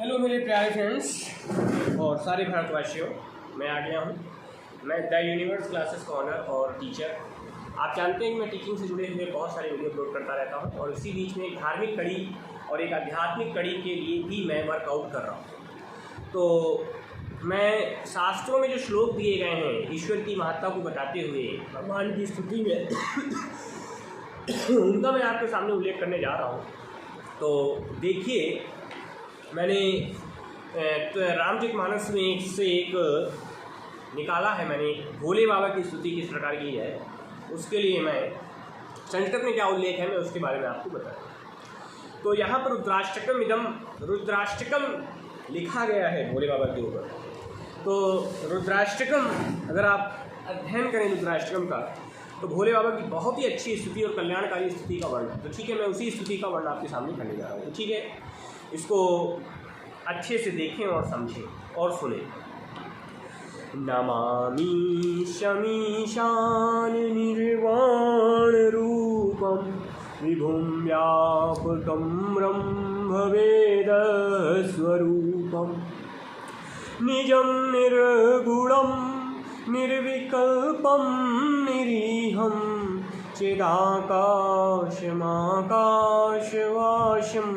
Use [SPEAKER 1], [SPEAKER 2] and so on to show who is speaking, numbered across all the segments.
[SPEAKER 1] Hello मेरे प्यारे friends और सारे भारतवासियों, मैं आ गया हूँ। मैं द यूनिवर्स क्लासेस का ऑनर और टीचर। आप जानते हैं कि मैं टीचिंग से जुड़े हुए बहुत सारे वीडियो अपलोड करता रहता हूँ और इसी बीच में एक धार्मिक कड़ी और एक आध्यात्मिक कड़ी के लिए भी मैं वर्कआउट कर रहा हूँ। तो मैं शास्त्रों में जो श्लोक दिए गए हैं ईश्वर की महत्ता को बताते हुए भगवान की स्तुति में उनका मैं आपके सामने उल्लेख करने जा रहा हूँ। तो देखिए, मैंने तो रामचरितमानस में एक निकाला है। मैंने भोले बाबा की स्तुति किस प्रकार की है उसके लिए मैं संस्कृत में क्या उल्लेख है मैं उसके बारे में आपको बताऊँ। तो यहाँ पर रुद्राष्टकम लिखा गया है भोले बाबा के ऊपर। तो रुद्राष्टकम अगर आप अध्ययन करें रुद्राष्टकम का तो भोले बाबा की बहुत ही अच्छी स्तुति और कल्याणकारी स्तुति का वर्णन। तो ठीक है, मैं उसी स्तुति का वर्णन आपके सामने करने जा रहा हूँ। तो ठीक है, इसको अच्छे से देखें और समझें और सुनें। नमामि शमीशान निर्वाण रूपम विभुं व्यापकं ब्रह्मवेद स्वरूपम निजं निर्गुणं निर्विकल्पं निरीहं चिदाकाशमाकाशवासं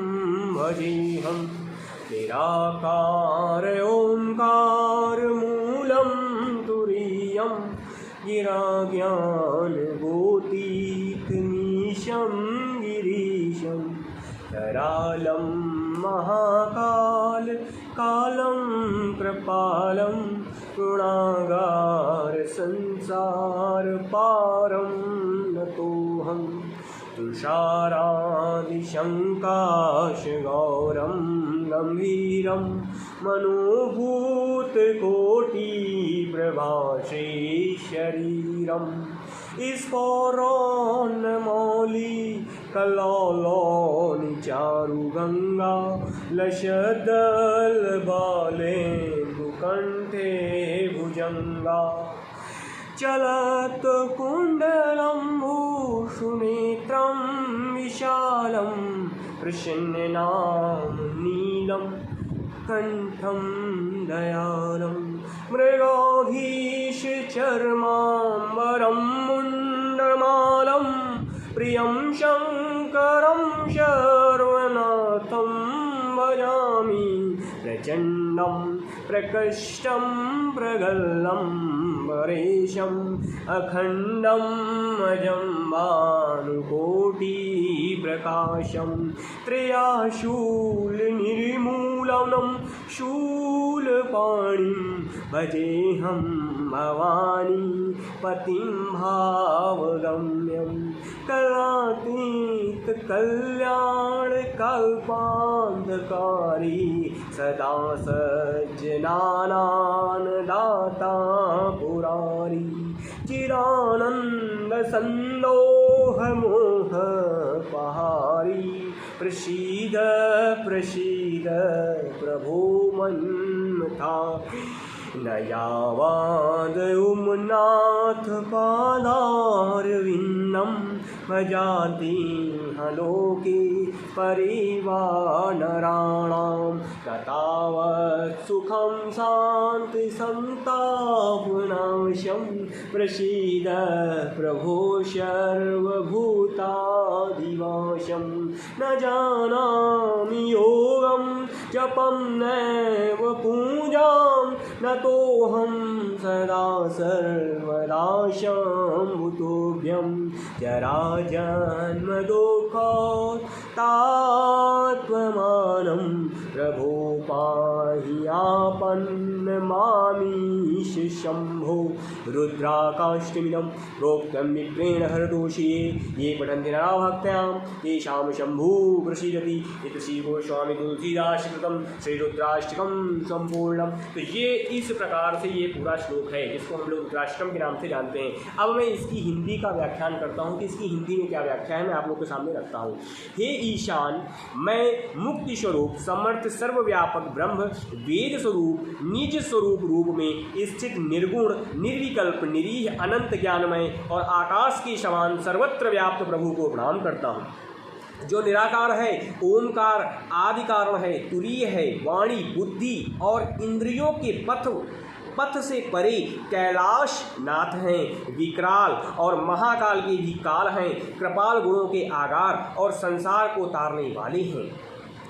[SPEAKER 1] भजेऽहं निराकार ओंकार मूलं तुरीयं गिराज्ञानगोतीतमीशं गिरीशं करालं महाकाल कालं कृपालं गुणागार संसार पारं नतोऽहं तुषारादिशङ्काशगौरं गम्भीरं मनोभूतकोटिप्रभासे शरीरं स्फोरोन्मौली कल्लोलोनि चारुगङ्गा लशदलबालेन्दुकण्ठे भुजङ्गा चलत्कुण्डलं भूषुनेत्रं विशालं प्रसन्ननामनीलं कण्ठं दयालं मृगोधीशचर्माम्बरं मुण्डमालं प्रियं शङ्करं शर्वनाथं भजामि प्रचण्डं प्रकृष्टं प्रगल्लं परेशम् अखण्डं अजं भानुकोटिप्रकाशं त्र्याशूलनिर्मूलनं शूलपाणिं भजेऽहं भवानी पतिं भावगम्यं कलातीत कल्याणकल्पान्धकारी सदा सज्जनानां दाता पुरारी चिदानन्द सन्दोह मोह पहारी प्रसीद प्रसीद प्रभो मन्मथा न यावाद उमनाथ पादारविन्दं भजाति लोके परिवानराणां न तावत् सुखं शान्ति सन्तापनाशं प्रसीद प्रभो सर्वभूतादिवासं न जानामि योगं जपं नैव पूजां न तोऽहं सदा सर्वदा शम्भुतोभ्यं जराजन्मदुःखतात्त्वमानं प्रभो पाहि आपन्नमामीश शम्भो रुद्राकाष्टमिदं प्रोक्तं विप्रेण हरदोषिये ये पठन्ति नरा भक्त्यां तेषां शम्भुः प्रसीदति। इति श्री गोस्वामी तुलसीदास कृतं श्री रुद्राष्टकम संपूर्णम। तो ये इस प्रकार से ये पूरा श्लोक है जिसको हम लोग रुद्राष्टकम के नाम से जानते हैं। अब मैं इसकी हिंदी का व्याख्यान करता हूँ कि इसकी हिंदी में क्या व्याख्या है, मैं आप लोग के सामने रखता हूँ। हे ईशान, मैं मुक्ति स्वरूप समर्थ सर्वव्यापक ब्रह्म वेद स्वरूप निज स्वरूप रूप में स्थित निर्गुण निर्विकल्प निरीह अनंत ज्ञानमय और आकाश के समान सर्वत्र व्याप्त प्रभु को प्रणाम करता हूँ। जो निराकार है, ओमकार आदि कारण है, तुरीय है, वाणी बुद्धि और इंद्रियों के पथ से परे कैलाश नाथ हैं, विकराल और महाकाल के भी काल हैं, कृपाल गुणों के आगार और संसार को तारने वाले हैं,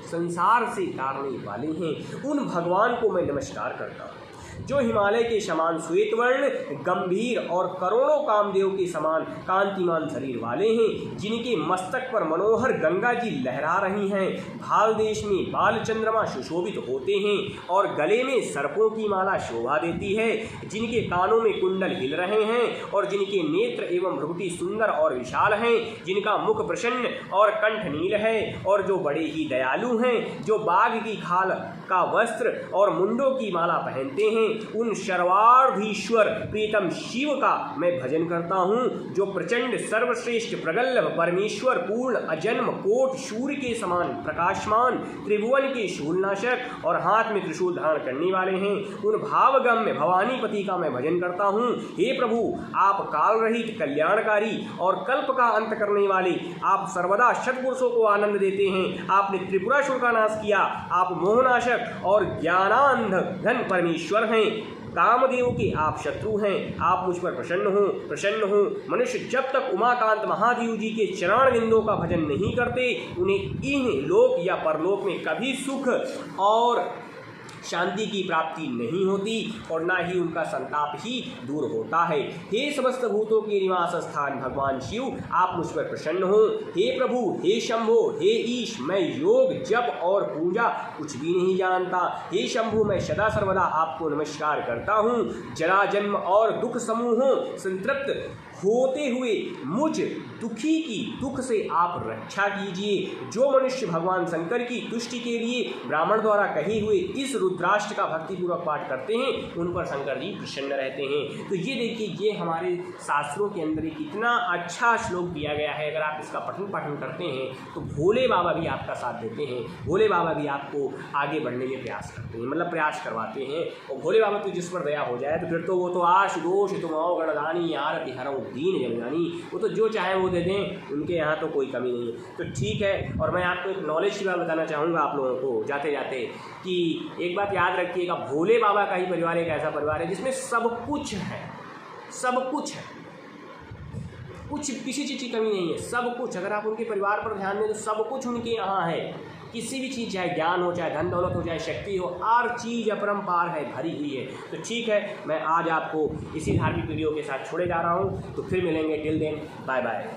[SPEAKER 1] संसार से तारने वाले हैं। उन भगवान को मैं नमस्कार करता हूँ जो हिमालय के समान श्वेतवर्ण, गंभीर और करोड़ों कामदेव के समान कांतिमान शरीर वाले हैं, जिनके मस्तक पर मनोहर गंगा जी लहरा रही हैं, भाल देश में बाल चंद्रमा सुशोभित होते हैं और गले में सर्पों की माला शोभा देती है, जिनके कानों में कुंडल हिल रहे हैं और जिनके नेत्र एवं भ्रुकुटी सुंदर और विशाल हैं, जिनका मुख प्रसन्न और कंठ नील है और जो बड़े ही दयालु हैं, जो बाघ की खाल का वस्त्र और मुंडों की माला पहनते हैं, उन सर्वाधीश्वर प्रीतम शिव का मैं भजन करता हूँ, जो प्रचंड सर्वश्रेष्ठ प्रगल्भ परमेश्वर पूर्ण अजन्म कोट सूर्य के समान प्रकाशमान त्रिभुवन के शूलनाशक और हाथ में त्रिशूल धारण करने वाले हैं। उन भावगम्य भवानीपति का मैं भजन करता हूँ। हे प्रभु, आप काल रहित कल्याणकारी और कल्प का अंत करने वाले, आप सर्वदा सत्पुरुषों को आनंद देते हैं। आपने त्रिपुरासुर का नाश किया, आप मोहनाशक और ज्ञानांध धन परमेश्वर हैं। कामदेव के आप शत्रु हैं, आप मुझ पर प्रसन्न हो। मनुष्य जब तक उमाकांत महादेव जी के चरण बिंदों का भजन नहीं करते, उन्हें इन लोक या परलोक में कभी सुख और शांति की प्राप्ति नहीं होती और ना ही उनका संताप ही दूर होता है। हे समस्त भूतों के निवास स्थान भगवान शिव, आप मुझ पर प्रसन्न हो। हे प्रभु, हे शंभो, हे ईश, मैं योग जप और पूजा कुछ भी नहीं जानता। हे शंभु, मैं सदा सर्वदा आपको नमस्कार करता हूँ। जरा जन्म और दुख समूहों संतृप्त होते हुए मुझ दुखी की दुख से आप रक्षा कीजिए। जो मनुष्य भगवान शंकर की तुष्टि के लिए ब्राह्मण द्वारा कहे हुए इस रुद्राष्ट का भक्तिपूर्वक पाठ करते हैं, उन पर शंकर जी प्रसन्न रहते हैं। तो ये देखिए, ये हमारे शास्त्रों के अंदर एक इतना अच्छा श्लोक दिया गया है। अगर आप इसका पठन पाठन करते हैं तो भोले बाबा भी आपका साथ देते हैं, भोले बाबा भी आपको आगे बढ़ने में प्रयास करते हैं, मतलब प्रयास करवाते हैं। और भोले बाबा तो जिस पर दया हो जाए तो फिर तो वो तो आश दोष तुम गणदानी आरती हरऊ दीन जगजानी, वो तो जो चाहे वो दे दें, उनके यहाँ तो कोई कमी नहीं है। तो ठीक है, और मैं आपको एक नॉलेज की बात बताना चाहूँगा आप लोगों को जाते जाते, कि एक बात याद रखिएगा, भोले बाबा का ही परिवार एक ऐसा परिवार है जिसमें सब कुछ है, सब कुछ है, कुछ किसी चीज़ की कमी नहीं है, सब कुछ। अगर आप उनके परिवार पर ध्यान दें तो सब कुछ उनके यहाँ है। किसी भी चीज़, चाहे ज्ञान हो, चाहे धन दौलत हो, चाहे शक्ति हो, हर चीज़ अपरंपार है, भरी हुई है। तो ठीक है, मैं आज आपको इसी धार्मिक वीडियो के साथ छोड़े जा रहा हूँ। तो फिर मिलेंगे, टिल देन बाय बाय।